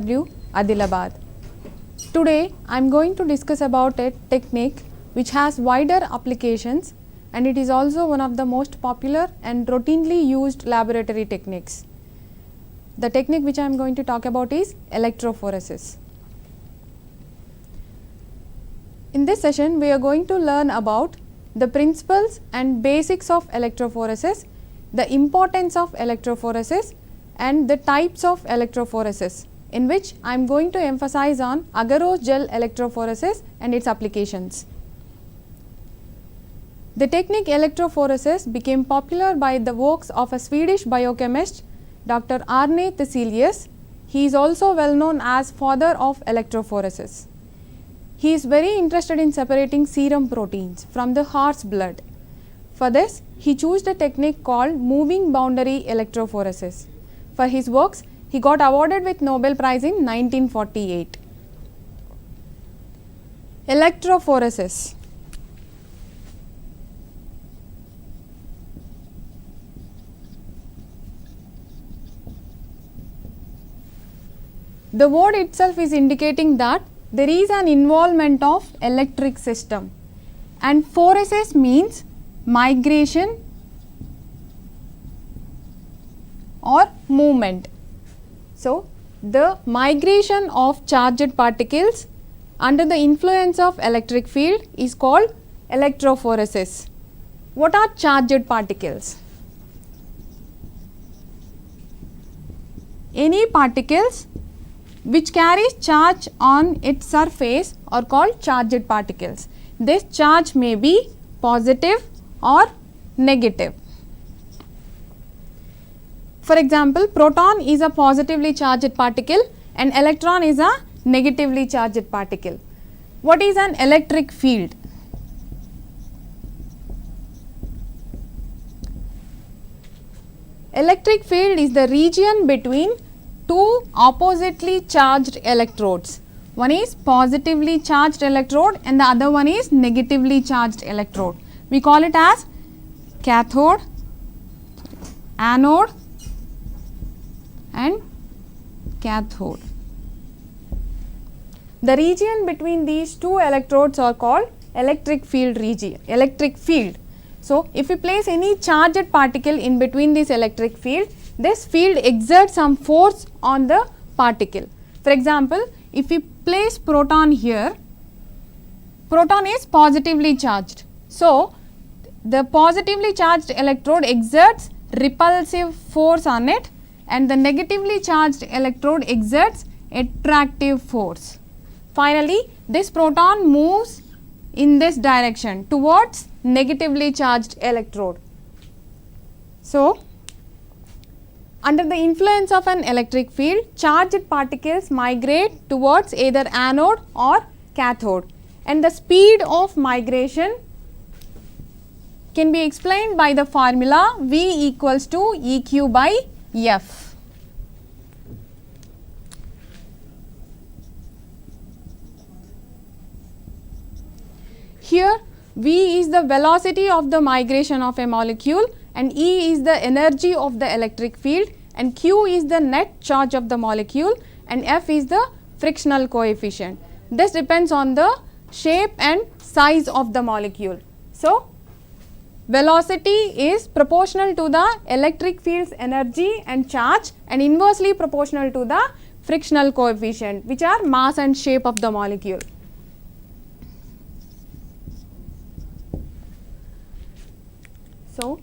Adilabad. Today I am going to discuss about a technique which has wider applications and it is also one of the most popular and routinely used laboratory techniques. The technique which I am going to talk about is electrophoresis. In this session we are going to learn about the principles and basics of electrophoresis, the importance of electrophoresis and the types of electrophoresis, in which I am going to emphasize on Agarose gel electrophoresis and its applications. The technique electrophoresis became popular by the works of a Swedish biochemist, Dr. Arne Theselius. He is also well known as father of electrophoresis. He is very interested in separating serum proteins from the horse blood. For this, he chose a technique called moving boundary electrophoresis. For his works, he got awarded with Nobel Prize in 1948. Electrophoresis. The word itself is indicating that there is an involvement of electric system, and phoresis means migration or movement. So, the migration of charged particles under the influence of electric field is called electrophoresis. What are charged particles? Any particles which carries charge on its surface are called charged particles. This charge may be positive or negative. For example, proton is a positively charged particle and electron is a negatively charged particle. What is an electric field? Electric field is the region between two oppositely charged electrodes. One is positively charged electrode and the other one is negatively charged electrode. We call it as cathode, anode and cathode. The region between these two electrodes are called electric field region, electric field. So, if we place any charged particle in between this electric field, this field exerts some force on the particle. For example, if we place proton here, proton is positively charged. So, the positively charged electrode exerts repulsive force on it and the negatively charged electrode exerts attractive force. Finally, this proton moves in this direction towards negatively charged electrode. So, under the influence of an electric field, charged particles migrate towards either anode or cathode, and the speed of migration can be explained by the formula V equals to EQ by F. Here V is the velocity of the migration of a molecule and E is the energy of the electric field and Q is the net charge of the molecule and F is the frictional coefficient. This depends on the shape and size of the molecule. So, velocity is proportional to the electric field's energy and charge and inversely proportional to the frictional coefficient, which are mass and shape of the molecule. So,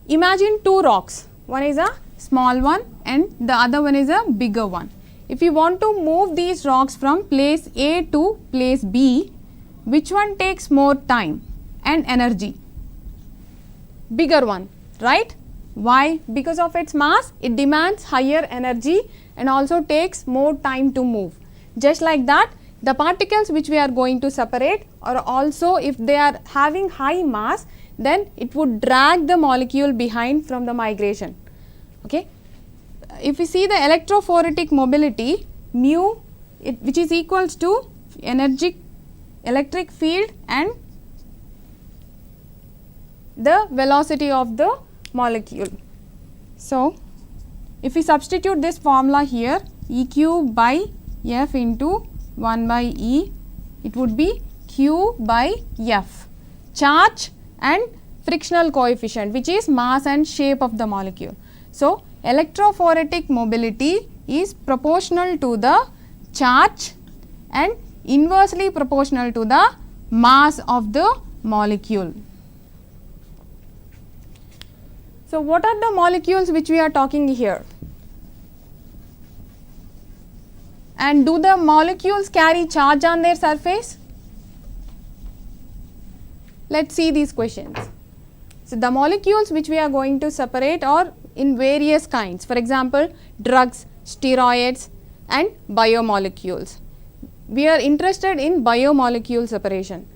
imagine two rocks, one is a small one and the other one is a bigger one. If you want to move these rocks from place A to place B, which one takes more time and energy? Bigger one, right? Why? Because of its mass, it demands higher energy and also takes more time to move. Just like that, the particles which we are going to separate are also, if they are having high mass, then it would drag the molecule behind from the migration. Okay. If we see the electrophoretic mobility, mu, which is equals to electric field and the velocity of the molecule. So, if we substitute this formula here, E cube by F into 1 by E, it would be Q by F, charge and frictional coefficient, which is mass and shape of the molecule. So, electrophoretic mobility is proportional to the charge and inversely proportional to the mass of the molecule. So, what are the molecules which we are talking here? And do the molecules carry charge on their surface? Let us see these questions. So, the molecules which we are going to separate are in various kinds. For example, drugs, steroids and biomolecules. We are interested in biomolecule separation.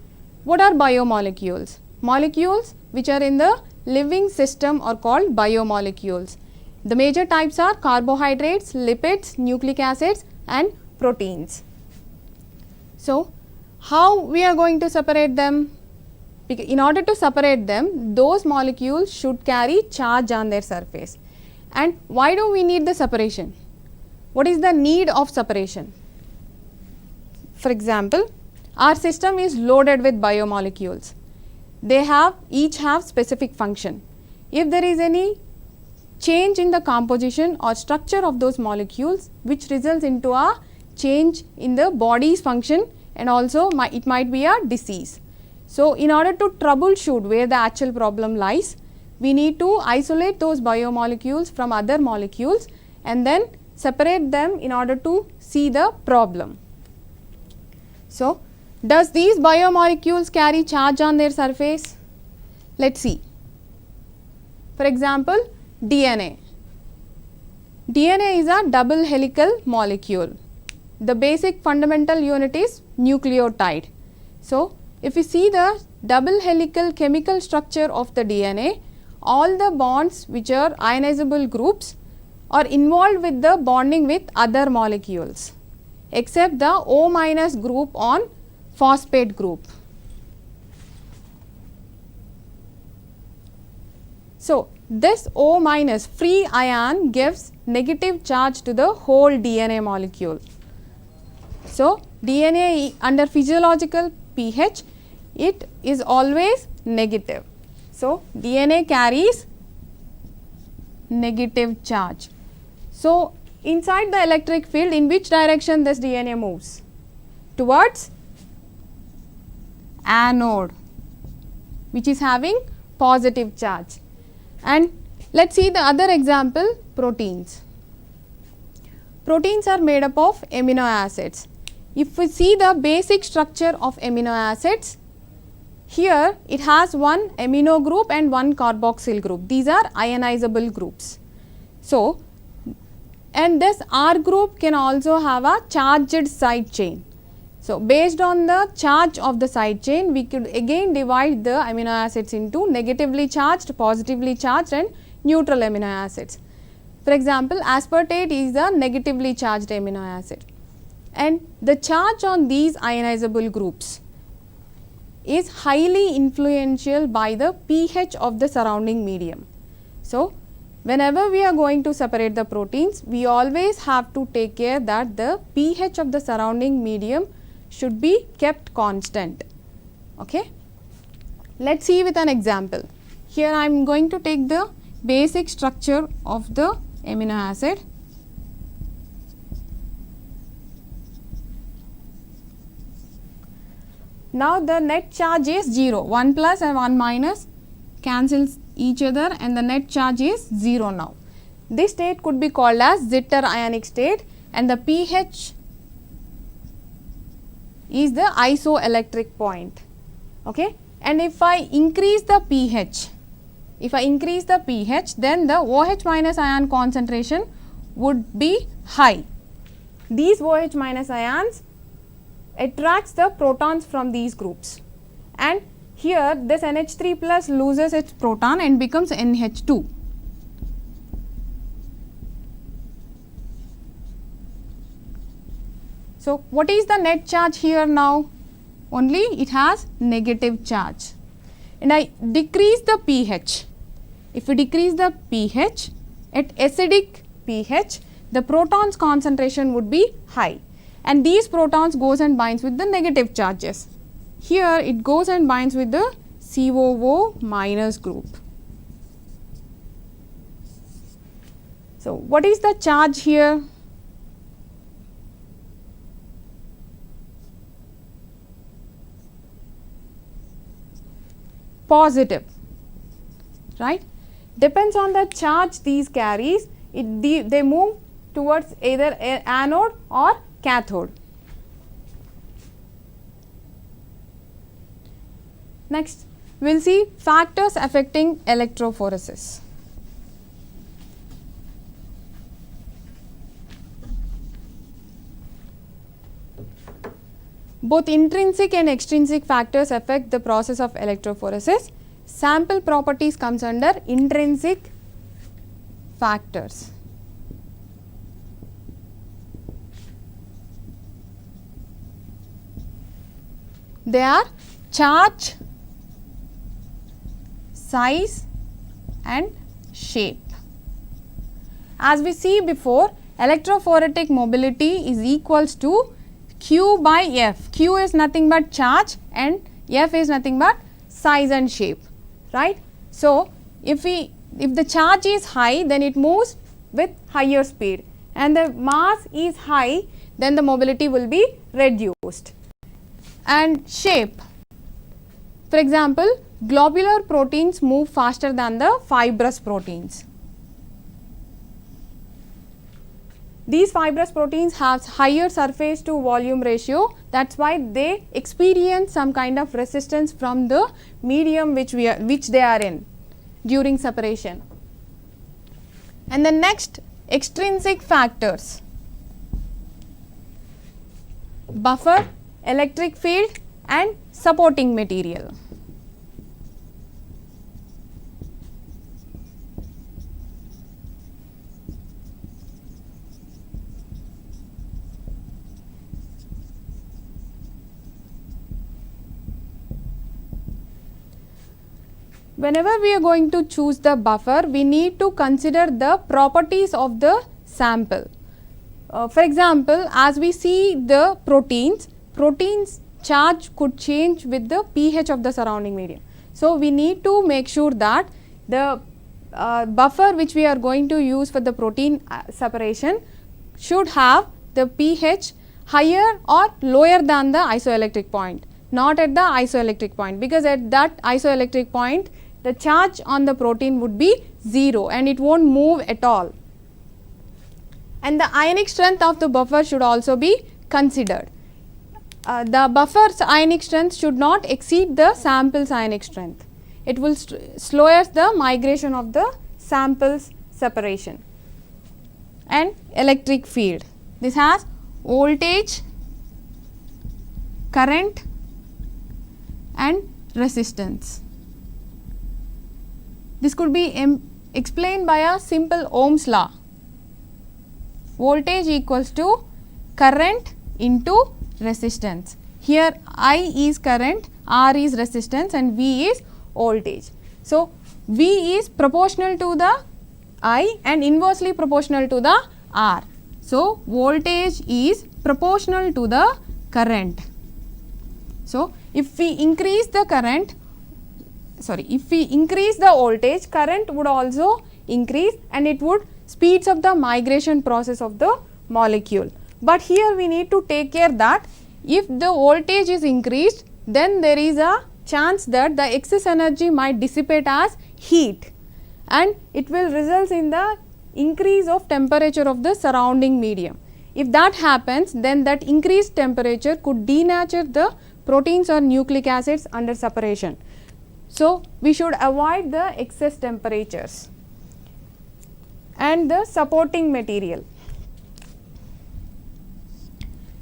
What are biomolecules? Molecules which are in the living system are called biomolecules. The major types are carbohydrates, lipids, nucleic acids and proteins. So, how we are going to separate them? In order to separate them, those molecules should carry charge on their surface. And why do we need the separation? What is the need of separation? For example, our system is loaded with biomolecules. They each have specific function. If there is any change in the composition or structure of those molecules which results into a change in the body's function, and also it might be a disease. So, in order to troubleshoot where the actual problem lies, we need to isolate those biomolecules from other molecules and then separate them in order to see the problem. So, does these biomolecules carry charge on their surface? Let us see. For example, DNA. DNA is a double helical molecule. The basic fundamental unit is nucleotide. So, if you see the double helical chemical structure of the DNA, all the bonds which are ionizable groups are involved with the bonding with other molecules except the O minus group on phosphate group. So, this O minus free ion gives negative charge to the whole DNA molecule. So, DNA under physiological pH, it is always negative. So, DNA carries negative charge. So, inside the electric field, in which direction this DNA moves? Towards anode, which is having positive charge. And let us see the other example, proteins. Proteins are made up of amino acids. If we see the basic structure of amino acids, here it has one amino group and one carboxyl group. These are ionizable groups. So, and this R group can also have a charged side chain. So, based on the charge of the side chain, we could again divide the amino acids into negatively charged, positively charged and neutral amino acids. For example, aspartate is a negatively charged amino acid, and the charge on these ionizable groups is highly influential by the pH of the surrounding medium. So, whenever we are going to separate the proteins, we always have to take care that the pH of the surrounding medium should be kept constant. Okay? Let us see with an example. Here I am going to take the basic structure of the amino acid. Now, the net charge is 0, 1 plus and 1 minus cancels each other and the net charge is 0 now. This state could be called as Zitter ionic state, and the pH is the isoelectric point. Okay? And if I increase the pH, then the OH minus ion concentration would be high. These OH minus ions attracts the protons from these groups, and here this NH3 plus loses its proton and becomes NH2. So, what is the net charge here now? Only it has negative charge, and I decrease the pH. If we decrease the pH at acidic pH, the protons concentration would be high, and these protons goes and binds with the negative charges. Here it goes and binds with the COO minus group. So, what is the charge here? Positive, right? Depends on the charge these carries, they move towards either anode or cathode. Next, we will see factors affecting electrophoresis. Both intrinsic and extrinsic factors affect the process of electrophoresis. Sample properties comes under intrinsic factors. They are charge, size and shape. As we see before, electrophoretic mobility is equals to Q by F. Q is nothing but charge and F is nothing but size and shape, right. So, if the charge is high, then it moves with higher speed, and the mass is high, then the mobility will be reduced. And shape, for example, globular proteins move faster than the fibrous proteins. These fibrous proteins have higher surface to volume ratio, that is why they experience some kind of resistance from the medium which they are in during separation. And the next, extrinsic factors: buffer, electric field and supporting material. Whenever we are going to choose the buffer, we need to consider the properties of the sample. For example, as we see the proteins charge could change with the pH of the surrounding medium. So, we need to make sure that the buffer which we are going to use for the protein separation should have the pH higher or lower than the isoelectric point, not at the isoelectric point, because at that isoelectric point the charge on the protein would be 0 and it won't move at all. And the ionic strength of the buffer should also be considered. The buffer's ionic strength should not exceed the sample's ionic strength. It will slow the migration of the sample's separation. And electric field, this has voltage, current and resistance. This could be explained by a simple Ohm's law. Voltage equals to current into resistance. Here I is current, R is resistance and V is voltage. So, V is proportional to the I and inversely proportional to the R. So, voltage is proportional to the current. So, if we increase the current, if we increase the voltage, current would also increase and it would speeds up the migration process of the molecule. But here we need to take care that if the voltage is increased, then there is a chance that the excess energy might dissipate as heat and it will result in the increase of temperature of the surrounding medium. If that happens, then that increased temperature could denature the proteins or nucleic acids under separation. So, we should avoid the excess temperatures. And the supporting material.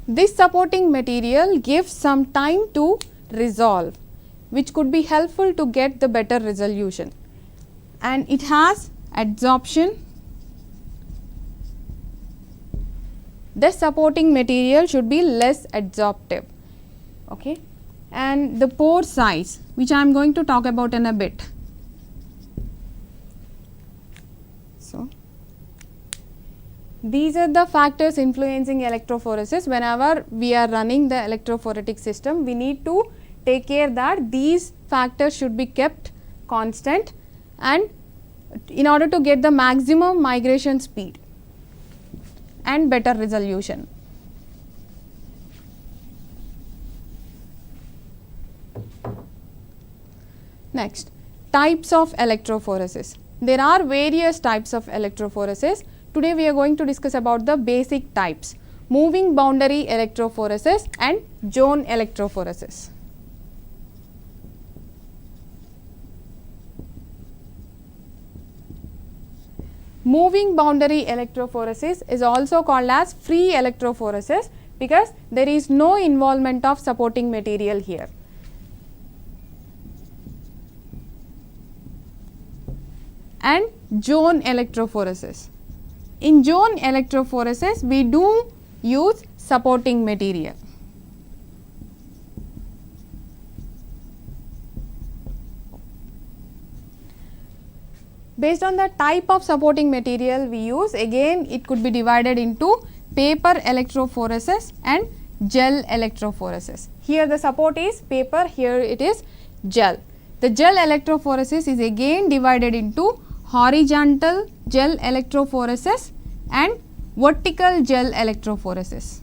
This supporting material gives some time to resolve, which could be helpful to get the better resolution. And it has adsorption. This supporting material should be less adsorptive. Okay. And the pore size, which I am going to talk about in a bit. these are the factors influencing electrophoresis. Whenever we are running the electrophoretic system, we need to take care that these factors should be kept constant, and in order to get the maximum migration speed and better resolution. Next, types of electrophoresis. There are various types of electrophoresis. Today we are going to discuss about the basic types: moving boundary electrophoresis and zone electrophoresis. Moving boundary electrophoresis is also called as free electrophoresis because there is no involvement of supporting material here. And zone electrophoresis. In zone electrophoresis, we do use supporting material. Based on the type of supporting material we use, again it could be divided into paper electrophoresis and gel electrophoresis. Here the support is paper, here it is gel. The gel electrophoresis is again divided into horizontal gel electrophoresis and vertical gel electrophoresis.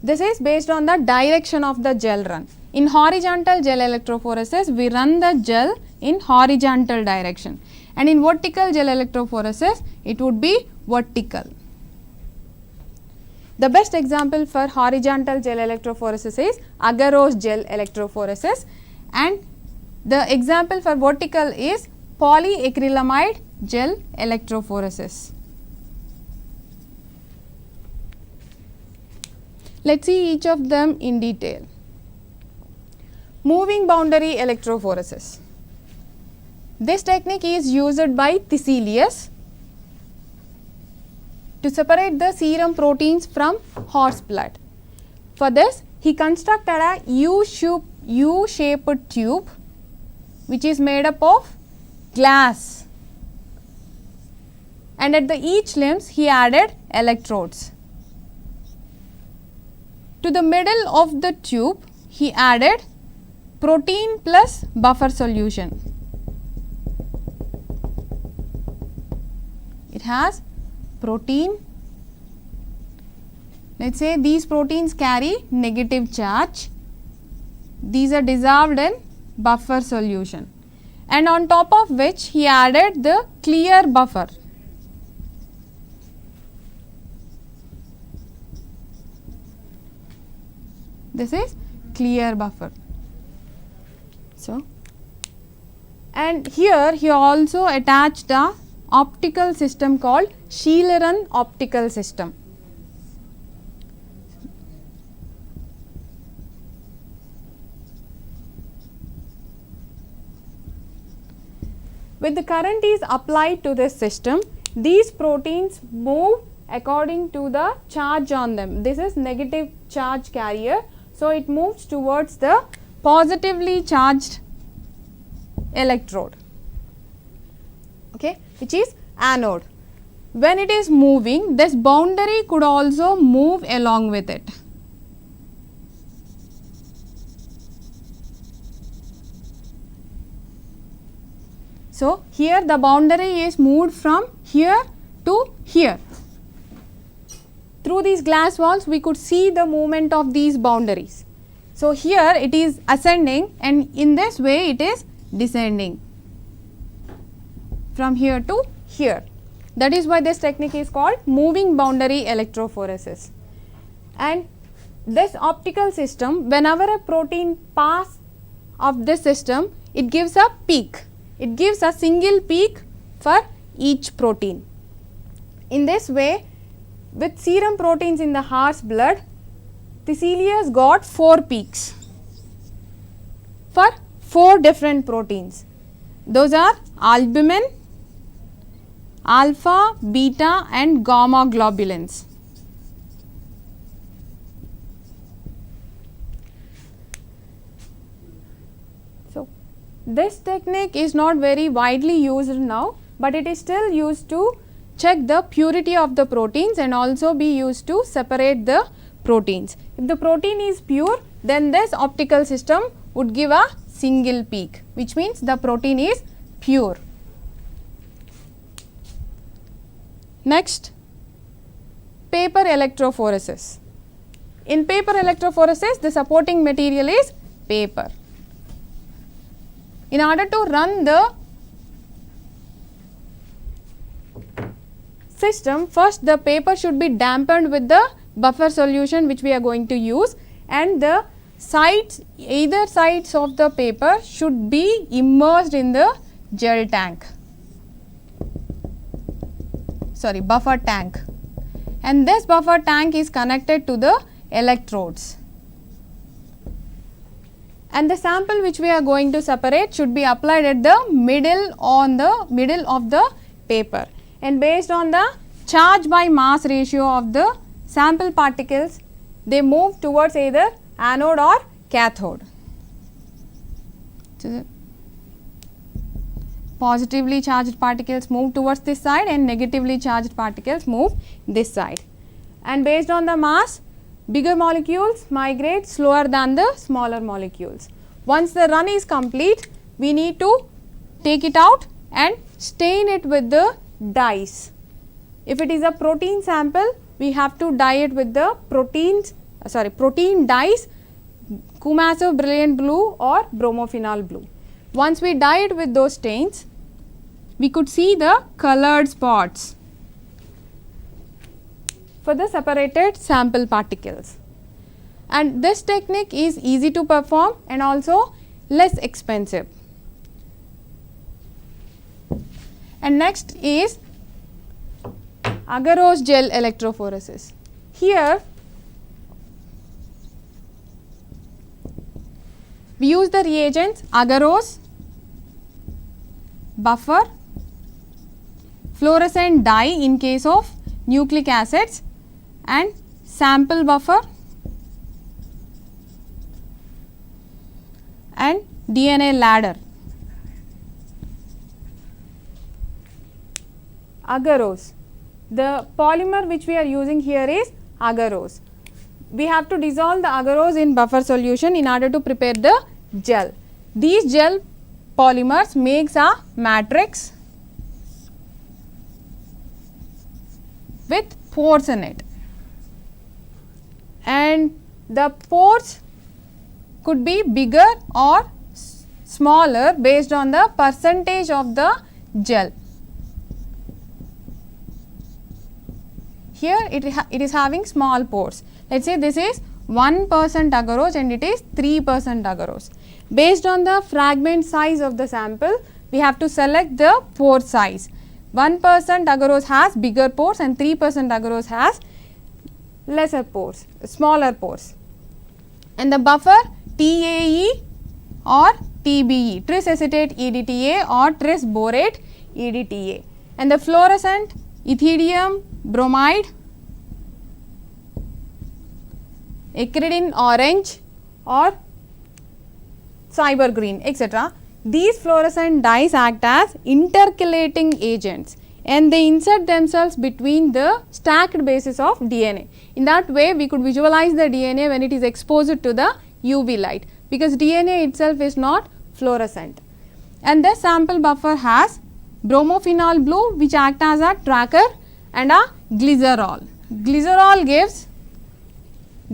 This is based on the direction of the gel run. In horizontal gel electrophoresis, we run the gel in horizontal direction, and in vertical gel electrophoresis, it would be vertical. The best example for horizontal gel electrophoresis is Agarose gel electrophoresis, and the example for vertical is polyacrylamide gel electrophoresis. Let us see each of them in detail. Moving boundary electrophoresis. This technique is used by TSWREIS to separate the serum proteins from horse blood. For this, he constructed a U-shaped tube which is made up of glass, and at the each limbs he added electrodes. To the middle of the tube he added protein plus buffer solution. It has protein. Let us say these proteins carry negative charge. These are dissolved in buffer solution, and on top of which he added the clear buffer. This is clear buffer. So, and here he also attached a optical system called Schilleran optical system. When the current is applied to this system, these proteins move according to the charge on them. This is negative charge carrier, so it moves towards the positively charged electrode, okay, which is anode. When it is moving, this boundary could also move along with it. So, here the boundary is moved from here to here. Through these glass walls, we could see the movement of these boundaries. So, here it is ascending, and in this way it is descending from here to here. That is why this technique is called moving boundary electrophoresis. And this optical system, whenever a protein passes of this system, it gives a peak. It gives a single peak for each protein. In this way, with serum proteins in the horse blood, TSWREIS got 4 peaks for 4 different proteins. Those are albumin, alpha, beta and gamma globulins. So, this technique is not very widely used now, but it is still used to check the purity of the proteins and also be used to separate the proteins. If the protein is pure, then this optical system would give a single peak, which means the protein is pure. Next, paper electrophoresis. In paper electrophoresis, the supporting material is paper. In order to run the system, first the paper should be dampened with the buffer solution which we are going to use, and the sides, either sides of the paper should be immersed in the gel tank, buffer tank, and this buffer tank is connected to the electrodes. And the sample which we are going to separate should be applied at the middle of the paper, and based on the charge by mass ratio of the sample particles, they move towards either anode or cathode. So, positively charged particles move towards this side and negatively charged particles move this side, and based on the mass, bigger molecules migrate slower than the smaller molecules. Once the run is complete, we need to take it out and stain it with the dyes. If it is a protein sample, we have to dye it with the protein dyes, Kumasov brilliant blue or bromophenol blue. Once we dye it with those stains, we could see the colored spots for the separated sample particles. And this technique is easy to perform and also less expensive. And next is Agarose gel electrophoresis. Here we use the reagents agarose, buffer, fluorescent dye in case of nucleic acids, and sample buffer and DNA ladder. Agarose. The polymer which we are using here is agarose. We have to dissolve the agarose in buffer solution in order to prepare the gel. These gel polymers makes a matrix with pores in it, and the pores could be bigger or smaller based on the percentage of the gel. Here it is having small pores. Let us say this is 1% agarose and it is 3% agarose. Based on the fragment size of the sample, we have to select the pore size. 1% agarose has bigger pores and 3% agarose has lesser pores, smaller pores. And the buffer TAE or TBE, tris acetate EDTA or tris borate EDTA. And the fluorescent ethidium bromide, acridine orange or cyber green, etc. These fluorescent dyes act as intercalating agents and they insert themselves between the stacked bases of DNA. In that way, we could visualize the DNA when it is exposed to the UV light, because DNA itself is not fluorescent. And the sample buffer has bromophenol blue, which act as a tracker, and a glycerol. Glycerol gives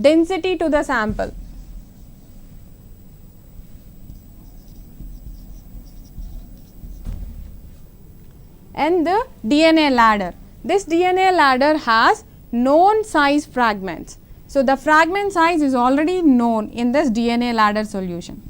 density to the sample. And the DNA ladder. This DNA ladder has known size fragments. So, the fragment size is already known in this DNA ladder solution.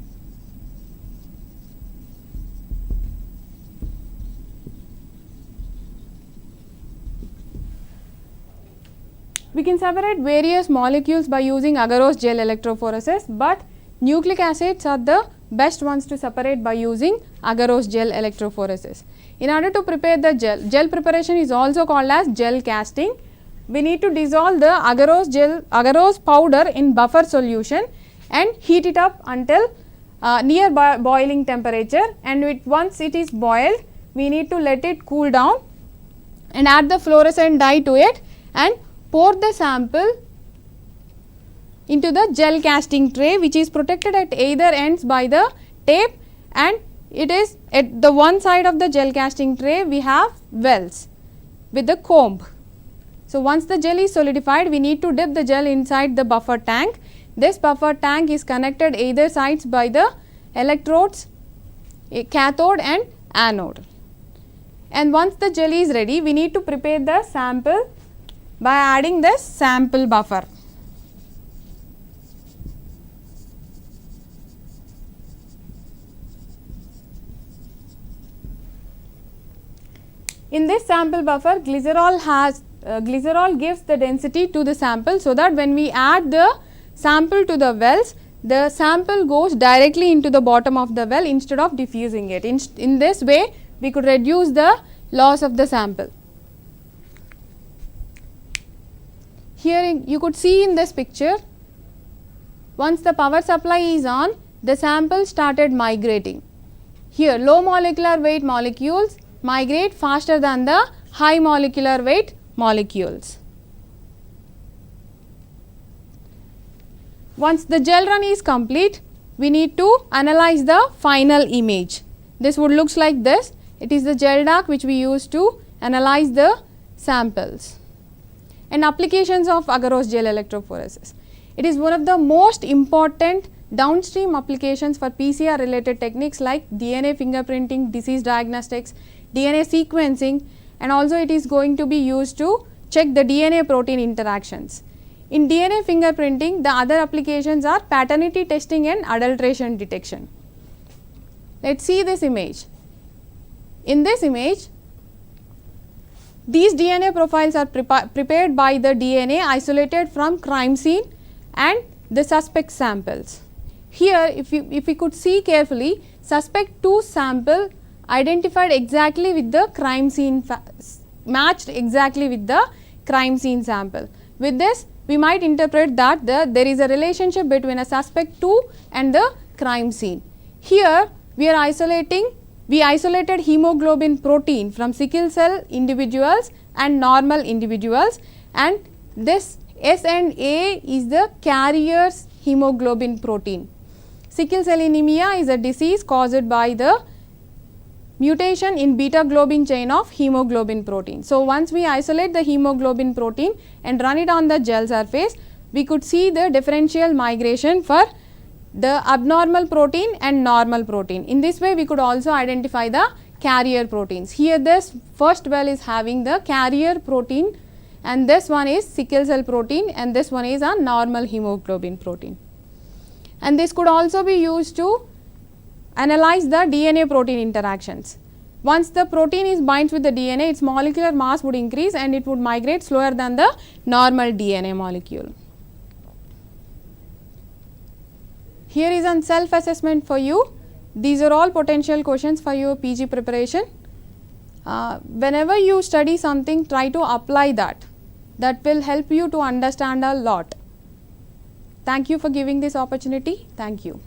We can separate various molecules by using agarose gel electrophoresis, but nucleic acids are the best ones to separate by using agarose gel electrophoresis. In order to prepare the gel preparation is also called as gel casting. We need to dissolve the agarose powder in buffer solution and heat it up until near boiling temperature, and once it is boiled, we need to let it cool down and add the fluorescent dye to it and pour the sample into the gel casting tray, which is protected at either ends by the tape, and it is at the one side of the gel casting tray we have wells with the comb. So, once the gel is solidified, we need to dip the gel inside the buffer tank. This buffer tank is connected either sides by the electrodes, cathode and anode. And once the gel is ready, we need to prepare the sample by adding this sample buffer. In this sample buffer, glycerol gives the density to the sample, so that when we add the sample to the wells, the sample goes directly into the bottom of the well instead of diffusing it. In this way, we could reduce the loss of the sample. Here you could see in this picture, once the power supply is on, the sample started migrating. Here low molecular weight molecules migrate faster than the high molecular weight molecules. Once the gel run is complete, we need to analyze the final image. This would looks like this. It is the gel dark which we use to analyze the samples. And applications of agarose gel electrophoresis. It is one of the most important downstream applications for PCR related techniques like DNA fingerprinting, disease diagnostics, DNA sequencing, and also it is going to be used to check the DNA protein interactions. In DNA fingerprinting, the other applications are paternity testing and adulteration detection. Let us see this image. In this image, these DNA profiles are prepared by the DNA isolated from crime scene and the suspect samples. Here, if we could see carefully, suspect 2 sample identified exactly with the crime scene, matched exactly with the crime scene sample. With this, we might interpret that there is a relationship between a suspect 2 and the crime scene. Here, we isolated hemoglobin protein from sickle cell individuals and normal individuals, and this S and A is the carrier's hemoglobin protein. Sickle cell anemia is a disease caused by the mutation in beta globin chain of hemoglobin protein. So, once we isolate the hemoglobin protein and run it on the gel surface, we could see the differential migration for the abnormal protein and normal protein. In this way, we could also identify the carrier proteins. Here this first well is having the carrier protein, and this one is sickle cell protein, and this one is a normal hemoglobin protein. And this could also be used to analyze the DNA protein interactions. Once the protein is binds with the DNA, its molecular mass would increase and it would migrate slower than the normal DNA molecule. Here is a self assessment for you. These are all potential questions for your PG preparation. Whenever you study something, try to apply that. That will help you to understand a lot. Thank you for giving this opportunity. Thank you.